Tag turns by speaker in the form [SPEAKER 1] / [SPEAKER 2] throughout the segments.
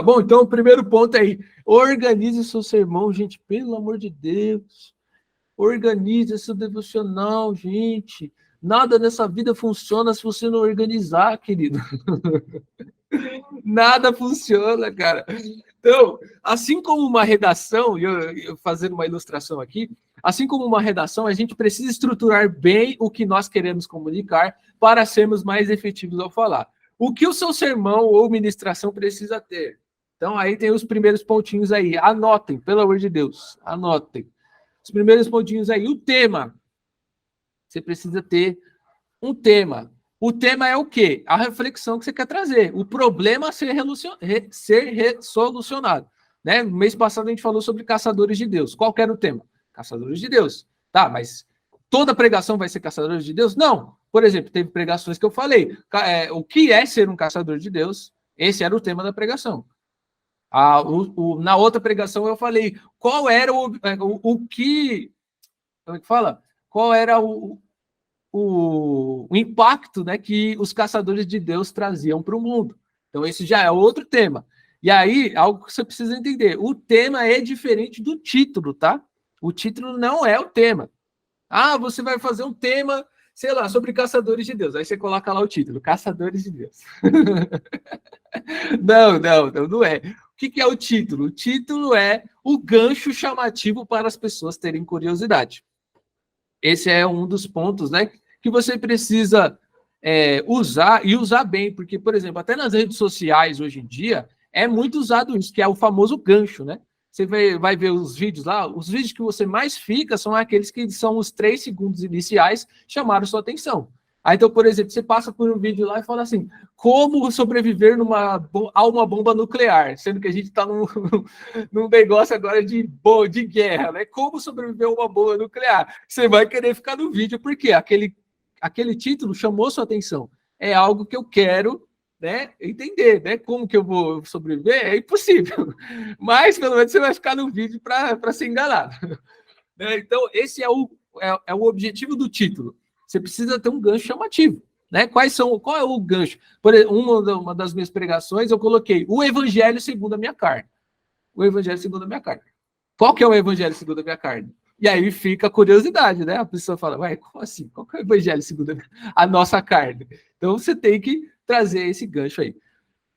[SPEAKER 1] Tá bom? Então, o primeiro ponto aí, organize seu sermão, gente, pelo amor de Deus. Organize seu devocional, gente. Nada nessa vida funciona se você não organizar, querido. Nada funciona, cara. Então, assim como uma redação, eu fazendo uma ilustração aqui, assim como uma redação, a gente precisa estruturar bem o que nós queremos comunicar para sermos mais efetivos ao falar. O que o seu sermão ou ministração precisa ter? Então, aí tem os primeiros pontinhos aí. Anotem, pelo amor de Deus, anotem. Os primeiros pontinhos aí. O tema. Você precisa ter um tema. O tema é o quê? A reflexão que você quer trazer. O problema a ser solucionado. Né? No mês passado a gente falou sobre caçadores de Deus. Qual que era o tema? Caçadores de Deus. Tá, mas toda pregação vai ser caçadores de Deus? Não. Por exemplo, teve pregações que eu falei. O que é ser um caçador de Deus? Esse era o tema da pregação. Na outra pregação eu falei qual era o que... Como é que fala? Qual era o impacto, né, que os caçadores de Deus traziam para o mundo. Então, esse já é outro tema. E aí, algo que você precisa entender: o tema é diferente do título, tá? O título não é o tema. Ah, você vai fazer um tema, sei lá, sobre caçadores de Deus. Aí você coloca lá o título: Caçadores de Deus. Não é. O que é o título? O título é o gancho chamativo para as pessoas terem curiosidade. Esse é um dos pontos, né, que você precisa usar e usar bem, porque, por exemplo, até nas redes sociais hoje em dia é muito usado isso, que é o famoso gancho, né? Você vai ver os vídeos lá, os vídeos que você mais fica são aqueles que são os 3 segundos iniciais, chamaram sua atenção. Aí, então, por exemplo, você passa por um vídeo lá e fala assim: como sobreviver a uma bomba nuclear, sendo que a gente está num negócio agora de guerra, né? Como sobreviver a uma bomba nuclear? Você vai querer ficar no vídeo, porque aquele título chamou sua atenção. É algo que eu quero, né, entender, né? Como que eu vou sobreviver? É impossível. Mas, pelo menos, você vai ficar no vídeo para ser enganado. Então, esse é o objetivo do título. Você precisa ter um gancho chamativo, né? Qual é o gancho? Por exemplo, uma das minhas pregações, eu coloquei o Evangelho segundo a minha carne. O Evangelho segundo a minha carne. Qual que é o Evangelho segundo a minha carne? E aí fica a curiosidade, né? A pessoa fala: ué, como assim? Qual que é o Evangelho segundo a nossa carne? Então você tem que trazer esse gancho aí.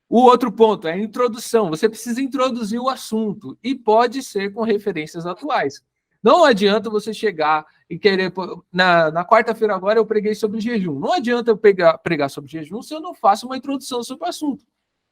[SPEAKER 1] O outro ponto é a introdução. Você precisa introduzir o assunto e pode ser com referências atuais. Não adianta você chegar e querer... Na quarta-feira agora eu preguei sobre jejum. Não adianta eu pregar sobre jejum se eu não faço uma introdução sobre o assunto.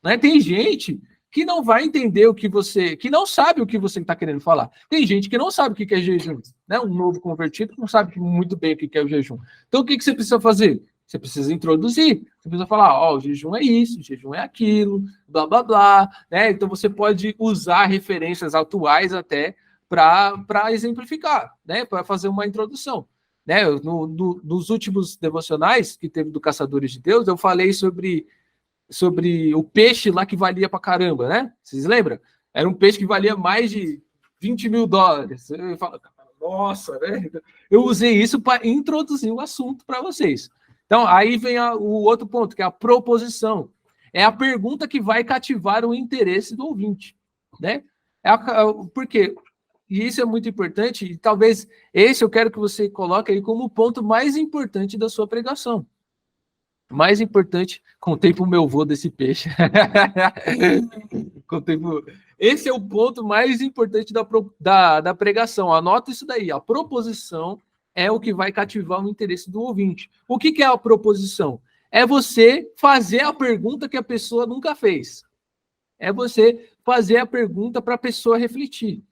[SPEAKER 1] Né? Tem gente que não vai entender que não sabe o que você está querendo falar. Tem gente que não sabe o que é jejum. Né? Um novo convertido não sabe muito bem o que é o jejum. Então, o que você precisa fazer? Você precisa introduzir. Você precisa falar: o jejum é isso, o jejum é aquilo, blá, blá, blá. Né? Então, você pode usar referências atuais até para exemplificar, né? Para fazer uma introdução. Né? Nos últimos devocionais que teve do Caçadores de Deus, eu falei sobre o peixe lá que valia para caramba, né? Vocês lembram? Era um peixe que valia mais de $20 mil. Eu falo: nossa, né? Eu usei isso para introduzir o assunto para vocês. Então, aí vem o outro ponto, que é a proposição. É a pergunta que vai cativar o interesse do ouvinte, né? Por quê? E isso é muito importante, e talvez esse eu quero que você coloque aí como o ponto mais importante da sua pregação. Mais importante, contei para o meu vô desse peixe. Esse é o ponto mais importante da pregação. Anota isso daí. A proposição é o que vai cativar o interesse do ouvinte. O que é a proposição? É você fazer a pergunta que a pessoa nunca fez. É você fazer a pergunta para a pessoa refletir.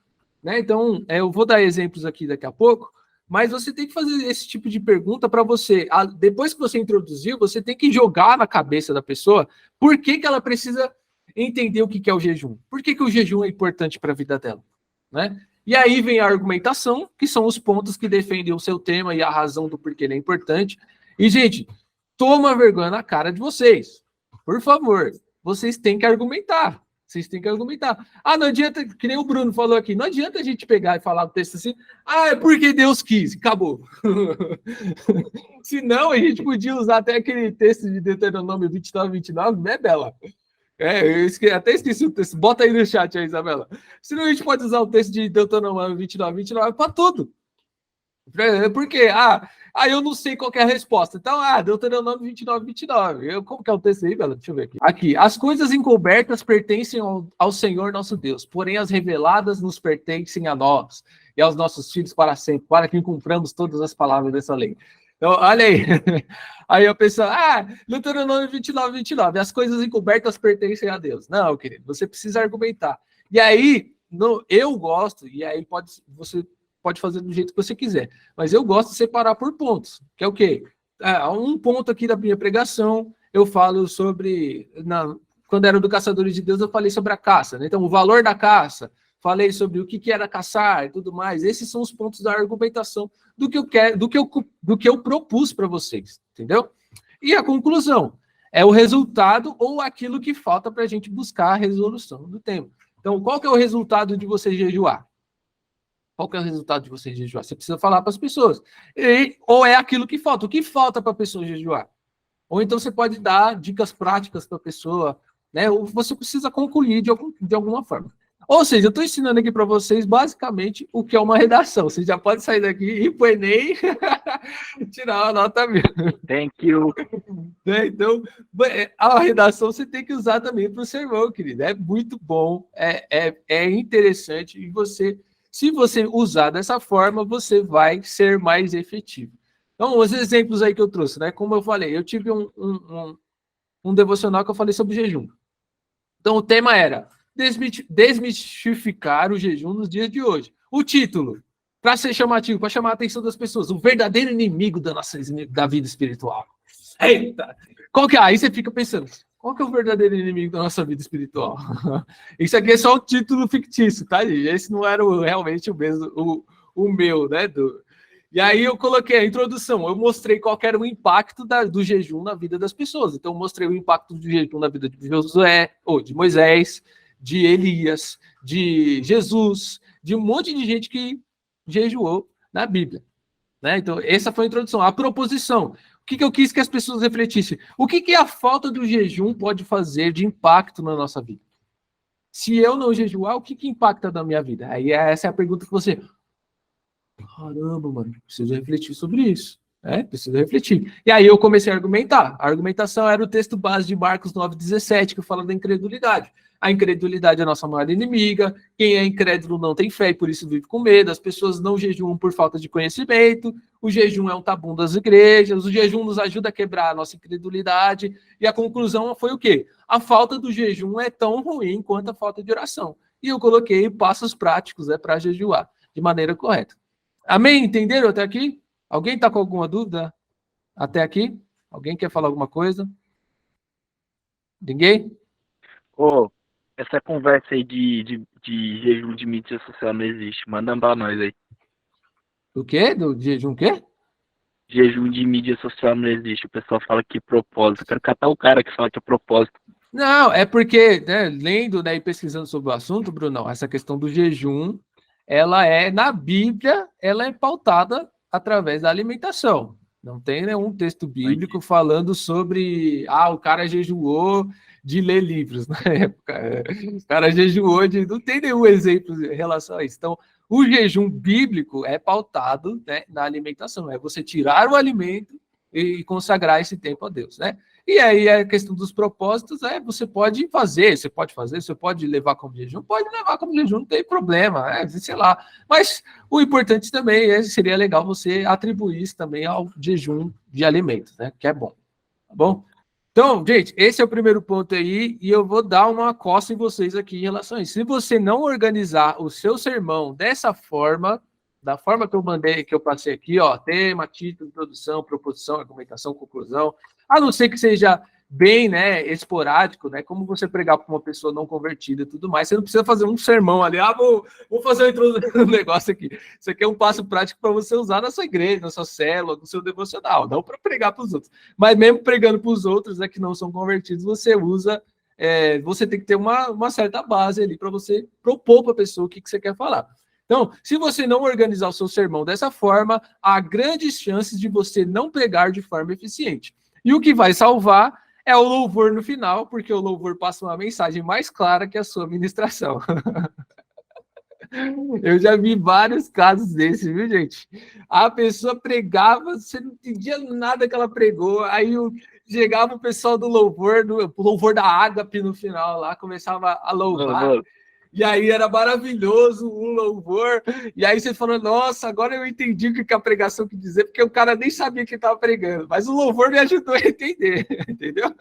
[SPEAKER 1] Né? Então, eu vou dar exemplos aqui daqui a pouco, mas você tem que fazer esse tipo de pergunta para você. Depois que você introduziu, você tem que jogar na cabeça da pessoa por que ela precisa entender o que é o jejum. Por que o jejum é importante para a vida dela. Né? E aí vem a argumentação, que são os pontos que defendem o seu tema e a razão do porquê ele é importante. E, gente, toma vergonha na cara de vocês. Por favor, vocês têm que argumentar. Vocês têm que argumentar. Não adianta, que nem o Bruno falou aqui, não adianta a gente pegar e falar o texto assim: é porque Deus quis, acabou. Senão, a gente podia usar até aquele texto de Deuteronômio 29, 29, né, Bela? Até esqueci o texto. Bota aí no chat aí, Isabela. Senão a gente pode usar o texto de Deuteronômio 29 para tudo. Por quê? Eu não sei qual é a resposta. Então, Deuteronômio 29. Como que é o texto aí, Bela? Deixa eu ver aqui. Aqui. As coisas encobertas pertencem ao Senhor nosso Deus, porém as reveladas nos pertencem a nós e aos nossos filhos para sempre, para que cumpramos todas as palavras dessa lei. Então, olha aí. Aí a pessoa, Deuteronômio 29. As coisas encobertas pertencem a Deus. Não, querido, você precisa argumentar. E aí, eu gosto, e aí você pode fazer do jeito que você quiser. Mas eu gosto de separar por pontos, que é o quê? Um ponto aqui da minha pregação, eu falo sobre... Quando era do Caçadores de Deus, eu falei sobre a caça, né? Então, o valor da caça, falei sobre o que era caçar e tudo mais. Esses são os pontos da argumentação do que eu propus para vocês, entendeu? E a conclusão é o resultado ou aquilo que falta para a gente buscar a resolução do tema. Então, qual que é o resultado de você jejuar? Qual que é o resultado de você jejuar? Você precisa falar para as pessoas. Ou é aquilo que falta. O que falta para a pessoa jejuar? Ou então você pode dar dicas práticas para a pessoa, né? Ou você precisa concluir de alguma forma. Ou seja, eu estou ensinando aqui para vocês basicamente o que é uma redação. Você já pode sair daqui e ir para o Enem tirar uma nota mil.
[SPEAKER 2] Thank you.
[SPEAKER 1] Então, a redação você tem que usar também para o sermão, querido. É muito bom, é interessante e se você usar dessa forma, você vai ser mais efetivo. Então, os exemplos aí que eu trouxe, né? Como eu falei, eu tive um devocional que eu falei sobre jejum. Então, o tema era desmistificar o jejum nos dias de hoje. O título, para ser chamativo, para chamar a atenção das pessoas, o verdadeiro inimigo da vida espiritual. Eita! Qual que é? Aí você fica pensando, qual que é o verdadeiro inimigo da nossa vida espiritual? Isso aqui é só um título fictício, tá, gente? Esse não era realmente o mesmo, o meu, né? E aí eu coloquei a introdução, eu mostrei qual era o impacto do jejum na vida das pessoas. Então, eu mostrei o impacto do jejum na vida de Josué, ou de Moisés, de Elias, de Jesus, de um monte de gente que jejuou na Bíblia. Né? Então, essa foi a introdução. A proposição. O que eu quis que as pessoas refletissem? O que a falta do jejum pode fazer de impacto na nossa vida? Se eu não jejuar, o que impacta na minha vida? Aí essa é a pergunta que você... Caramba, mano, preciso refletir sobre isso. Preciso refletir. E aí eu comecei a argumentar. A argumentação era o texto base de Marcos 9,17, que fala da incredulidade. A incredulidade é a nossa maior inimiga. Quem é incrédulo não tem fé e por isso vive com medo. As pessoas não jejuam por falta de conhecimento. O jejum é um tabu das igrejas. O jejum nos ajuda a quebrar a nossa incredulidade. E a conclusão foi o quê? A falta do jejum é tão ruim quanto a falta de oração. E eu coloquei passos práticos para jejuar de maneira correta. Amém? Entenderam até aqui? Alguém está com alguma dúvida até aqui? Alguém quer falar alguma coisa? Ninguém?
[SPEAKER 2] Essa conversa aí de jejum de mídia social não existe. Manda pra nós aí.
[SPEAKER 1] O quê? Do jejum o quê?
[SPEAKER 2] Jejum de mídia social não existe. O pessoal fala que é propósito. Eu quero catar o cara que fala que é propósito.
[SPEAKER 1] Não, é porque, né, lendo, né, e pesquisando sobre o assunto, Brunão, essa questão do jejum, na Bíblia, ela é pautada através da alimentação. Não tem nenhum texto bíblico falando sobre, o cara jejuou de ler livros na época. O cara jejuou não tem nenhum exemplo em relação a isso. Então, o jejum bíblico é pautado, né, na alimentação. É você tirar o alimento e consagrar esse tempo a Deus, né? E aí a questão dos propósitos você pode levar como jejum, não tem problema, sei lá. Mas o importante também seria legal você atribuir isso também ao jejum de alimentos, né? Que é bom, tá bom? Então, gente, esse é o primeiro ponto aí, e eu vou dar uma coça em vocês aqui em relação a isso. Se você não organizar o seu sermão dessa forma, da forma que eu mandei, que eu passei aqui, tema, título, introdução, proposição, argumentação, conclusão, a não ser que seja bem, né, esporádico, né, como você pregar para uma pessoa não convertida e tudo mais, você não precisa fazer um sermão ali, vou fazer um negócio aqui. Isso aqui é um passo prático para você usar na sua igreja, na sua célula, no seu devocional, não para pregar para os outros. Mas mesmo pregando para os outros, que não são convertidos, você usa, você tem que ter uma certa base ali para você propor para a pessoa o que você quer falar. Então, se você não organizar o seu sermão dessa forma, há grandes chances de você não pregar de forma eficiente. E o que vai salvar é o louvor no final, porque o louvor passa uma mensagem mais clara que a sua ministração. Eu já vi vários casos desses, viu, gente? A pessoa pregava, você não entendia nada que ela pregou, aí chegava o pessoal do louvor, o louvor da Ágape no final lá, começava a louvar. E aí era maravilhoso o louvor. E aí você falou, nossa, agora eu entendi o que a pregação quer dizer, porque o cara nem sabia que estava pregando. Mas o louvor me ajudou a entender, entendeu?